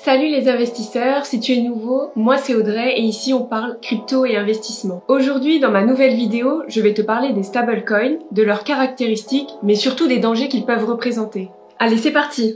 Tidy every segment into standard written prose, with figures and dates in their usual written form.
Salut les investisseurs, si tu es nouveau, moi c'est Audrey et ici on parle crypto et investissement. Aujourd'hui dans ma nouvelle vidéo, je vais te parler des stablecoins, de leurs caractéristiques, mais surtout des dangers qu'ils peuvent représenter. Allez, c'est parti!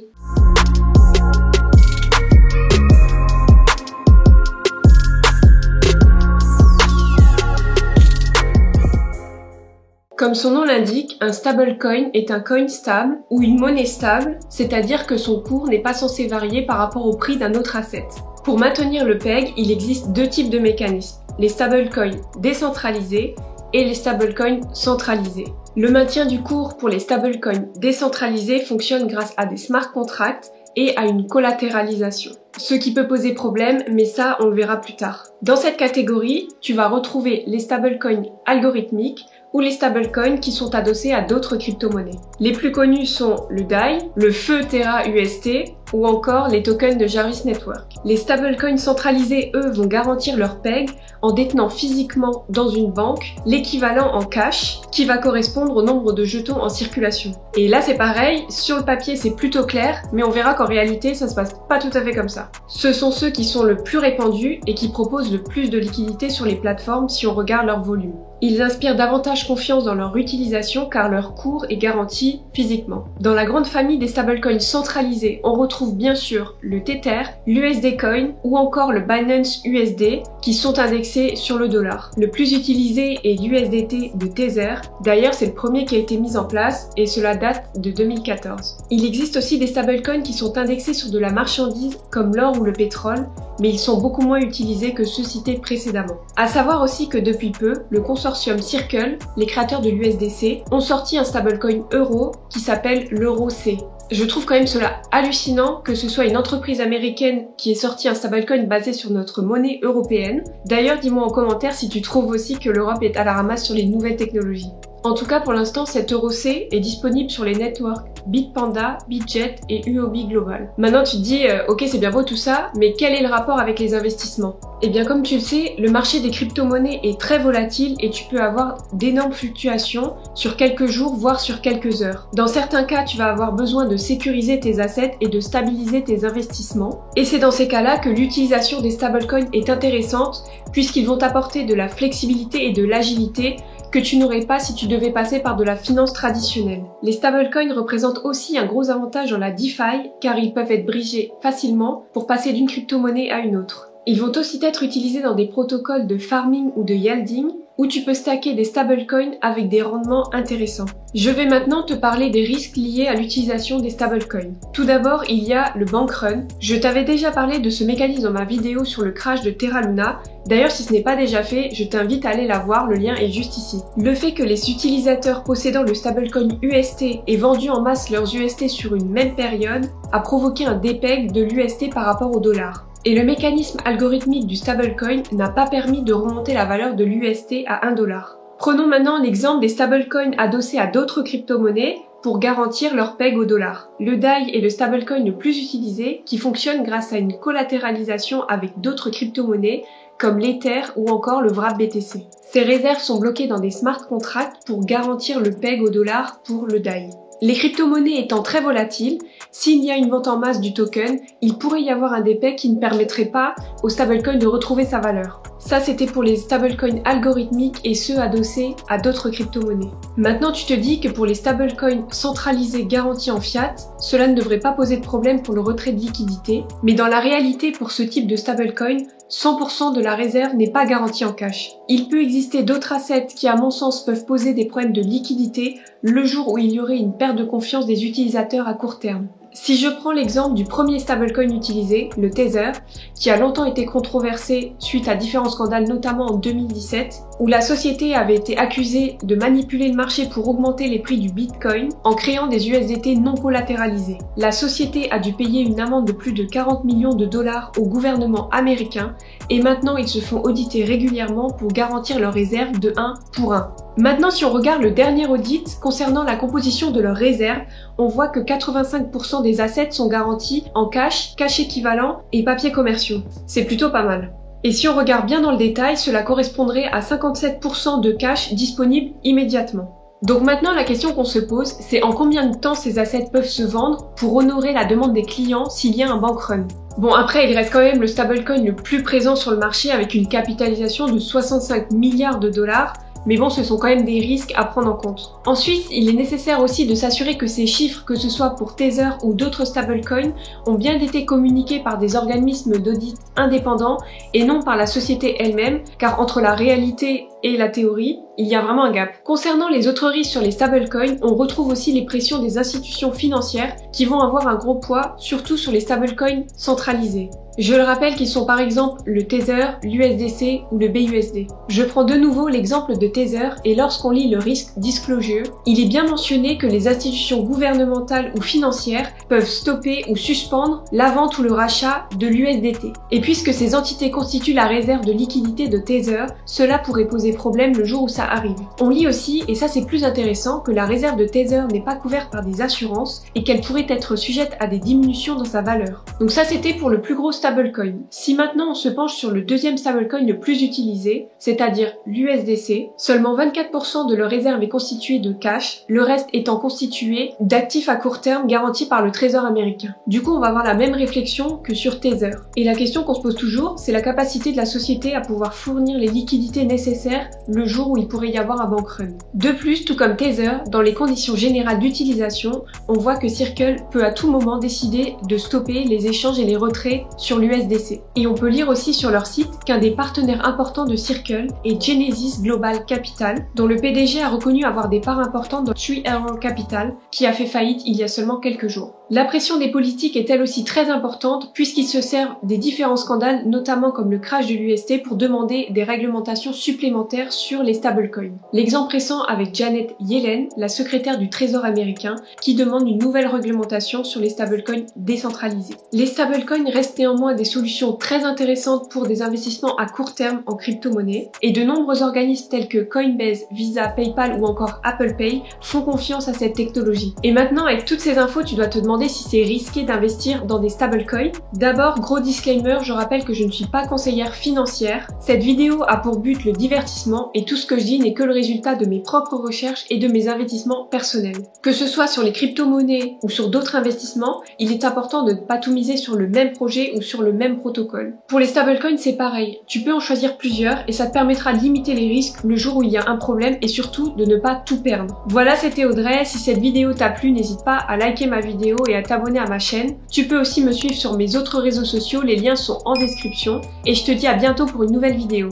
Comme son nom l'indique, un stablecoin est un coin stable ou une monnaie stable, c'est-à-dire que son cours n'est pas censé varier par rapport au prix d'un autre asset. Pour maintenir le PEG, il existe deux types de mécanismes, les stablecoins décentralisés et les stablecoins centralisés. Le maintien du cours pour les stablecoins décentralisés fonctionne grâce à des smart contracts et à une collatéralisation. Ce qui peut poser problème, mais ça on le verra plus tard. Dans cette catégorie, tu vas retrouver les stablecoins algorithmiques ou les stablecoins qui sont adossés à d'autres crypto-monnaies. Les plus connus sont le DAI, le feu Terra UST ou encore les tokens de Jarvis Network. Les stablecoins centralisés, eux, vont garantir leur PEG en détenant physiquement dans une banque l'équivalent en cash qui va correspondre au nombre de jetons en circulation. Et là c'est pareil, sur le papier c'est plutôt clair, mais on verra qu'en réalité ça se passe pas tout à fait comme ça. Ce sont ceux qui sont le plus répandus et qui proposent le plus de liquidité sur les plateformes si on regarde leur volume. Ils inspirent davantage confiance dans leur utilisation car leur cours est garanti physiquement. Dans la grande famille des stablecoins centralisés, on retrouve bien sûr le Tether, l'USD Coin ou encore le Binance USD qui sont indexés sur le dollar. Le plus utilisé est l'USDT de Tether. D'ailleurs, c'est le premier qui a été mis en place et cela date de 2014. Il existe aussi des stablecoins qui sont indexés sur de la marchandise comme l'or ou le pétrole, mais ils sont beaucoup moins utilisés que ceux cités précédemment. À savoir aussi que depuis peu, le consortium Circle, les créateurs de l'USDC, ont sorti un stablecoin euro qui s'appelle l'EURO-C. Je trouve quand même cela hallucinant que ce soit une entreprise américaine qui ait sorti un stablecoin basé sur notre monnaie européenne. D'ailleurs, dis-moi en commentaire si tu trouves aussi que l'Europe est à la ramasse sur les nouvelles technologies. En tout cas, pour l'instant, cet EURO-C est disponible sur les networks Bitpanda, Bitget et UOB Global. Maintenant, tu te dis, ok, c'est bien beau tout ça, mais quel est le rapport avec les investissements? Eh bien, comme tu le sais, le marché des crypto-monnaies est très volatile et tu peux avoir d'énormes fluctuations sur quelques jours, voire sur quelques heures. Dans certains cas, tu vas avoir besoin de sécuriser tes assets et de stabiliser tes investissements. Et c'est dans ces cas-là que l'utilisation des stablecoins est intéressante, puisqu'ils vont apporter de la flexibilité et de l'agilité que tu n'aurais pas si tu devais passer par de la finance traditionnelle. Les stablecoins représentent aussi un gros avantage dans la DeFi car ils peuvent être bridgés facilement pour passer d'une crypto-monnaie à une autre. Ils vont aussi être utilisés dans des protocoles de farming ou de yielding où tu peux stacker des stablecoins avec des rendements intéressants. Je vais maintenant te parler des risques liés à l'utilisation des stablecoins. Tout d'abord, il y a le bank run. Je t'avais déjà parlé de ce mécanisme dans ma vidéo sur le crash de Terra Luna. D'ailleurs, si ce n'est pas déjà fait, je t'invite à aller la voir, le lien est juste ici. Le fait que les utilisateurs possédant le stablecoin UST aient vendu en masse leurs UST sur une même période a provoqué un dépeg de l'UST par rapport au dollar. Et le mécanisme algorithmique du stablecoin n'a pas permis de remonter la valeur de l'UST à 1 $. Prenons maintenant l'exemple des stablecoins adossés à d'autres crypto-monnaies pour garantir leur PEG au dollar. Le DAI est le stablecoin le plus utilisé qui fonctionne grâce à une collatéralisation avec d'autres crypto-monnaies comme l'Ether ou encore le wrap BTC. Ces réserves sont bloquées dans des smart contracts pour garantir le PEG au dollar pour le DAI. Les crypto-monnaies étant très volatiles, s'il y a une vente en masse du token, il pourrait y avoir un dépeg qui ne permettrait pas au stablecoin de retrouver sa valeur. Ça, c'était pour les stablecoins algorithmiques et ceux adossés à d'autres crypto-monnaies. Maintenant, tu te dis que pour les stablecoins centralisés garantis en fiat, cela ne devrait pas poser de problème pour le retrait de liquidité, mais dans la réalité, pour ce type de stablecoin, 100% de la réserve n'est pas garantie en cash. Il peut exister d'autres assets qui, à mon sens, peuvent poser des problèmes de liquidité le jour où il y aurait une perte de confiance des utilisateurs à court terme. Si je prends l'exemple du premier stablecoin utilisé, le Tether, qui a longtemps été controversé suite à différents scandales, notamment en 2017, où la société avait été accusée de manipuler le marché pour augmenter les prix du Bitcoin en créant des USDT non collatéralisés. La société a dû payer une amende de plus de 40 millions de dollars au gouvernement américain et maintenant ils se font auditer régulièrement pour garantir leurs réserves de 1 pour 1. Maintenant, si on regarde le dernier audit concernant la composition de leurs réserves, on voit que 85% des assets sont garantis en cash, cash équivalent et papiers commerciaux. C'est plutôt pas mal. Et si on regarde bien dans le détail, cela correspondrait à 57% de cash disponible immédiatement. Donc maintenant, la question qu'on se pose, c'est en combien de temps ces assets peuvent se vendre pour honorer la demande des clients s'il y a un bank run. Bon, après, il reste quand même le stablecoin le plus présent sur le marché avec une capitalisation de 65 milliards de dollars, mais bon, ce sont quand même des risques à prendre en compte. Ensuite, il est nécessaire aussi de s'assurer que ces chiffres, que ce soit pour Tether ou d'autres stablecoins, ont bien été communiqués par des organismes d'audit indépendants et non par la société elle-même, car entre la réalité et la théorie, il y a vraiment un gap. Concernant les autres risques sur les stablecoins, on retrouve aussi les pressions des institutions financières qui vont avoir un gros poids, surtout sur les stablecoins centralisés. Je le rappelle qu'ils sont par exemple le Tether, l'USDC ou le BUSD. Je prends de nouveau l'exemple de Tether et lorsqu'on lit le Risk Disclosure, il est bien mentionné que les institutions gouvernementales ou financières peuvent stopper ou suspendre la vente ou le rachat de l'USDT. Et puisque ces entités constituent la réserve de liquidité de Tether, cela pourrait poser problème le jour où ça arrive. On lit aussi, et ça c'est plus intéressant, que la réserve de Tether n'est pas couverte par des assurances et qu'elle pourrait être sujette à des diminutions dans sa valeur. Donc ça c'était pour le plus gros stablecoin. Si maintenant on se penche sur le deuxième stablecoin le plus utilisé, c'est-à-dire l'USDC, seulement 24% de leur réserve est constituée de cash, le reste étant constitué d'actifs à court terme garantis par le Trésor américain. Du coup, on va avoir la même réflexion que sur Tether. Et la question qu'on se pose toujours, c'est la capacité de la société à pouvoir fournir les liquidités nécessaires le jour où il pourrait y avoir un bank run. De plus, tout comme Tether, dans les conditions générales d'utilisation, on voit que Circle peut à tout moment décider de stopper les échanges et les retraits sur l'USDC. Et on peut lire aussi sur leur site qu'un des partenaires importants de Circle est Genesis Global Capital, dont le PDG a reconnu avoir des parts importantes dans Three Arrows Capital, qui a fait faillite il y a seulement quelques jours. La pression des politiques est elle aussi très importante puisqu'ils se servent des différents scandales, notamment comme le crash de l'UST, pour demander des réglementations supplémentaires sur les stablecoins. L'exemple récent avec Janet Yellen, la secrétaire du Trésor américain, qui demande une nouvelle réglementation sur les stablecoins décentralisés. Les stablecoins restent néanmoins des solutions très intéressantes pour des investissements à court terme en crypto-monnaie, et de nombreux organismes tels que Coinbase, Visa, PayPal ou encore Apple Pay font confiance à cette technologie. Et maintenant, avec toutes ces infos, tu dois te demander si c'est risqué d'investir dans des stablecoins. D'abord, gros disclaimer, je rappelle que je ne suis pas conseillère financière. Cette vidéo a pour but le divertissement et tout ce que je dis n'est que le résultat de mes propres recherches et de mes investissements personnels. Que ce soit sur les crypto-monnaies ou sur d'autres investissements, il est important de ne pas tout miser sur le même projet ou sur le même protocole. Pour les stablecoins, c'est pareil. Tu peux en choisir plusieurs et ça te permettra de limiter les risques le jour où il y a un problème et surtout de ne pas tout perdre. Voilà, c'était Audrey. Si cette vidéo t'a plu, n'hésite pas à liker ma vidéo et à t'abonner à ma chaîne. Tu peux aussi me suivre sur mes autres réseaux sociaux, les liens sont en description. Et je te dis à bientôt pour une nouvelle vidéo.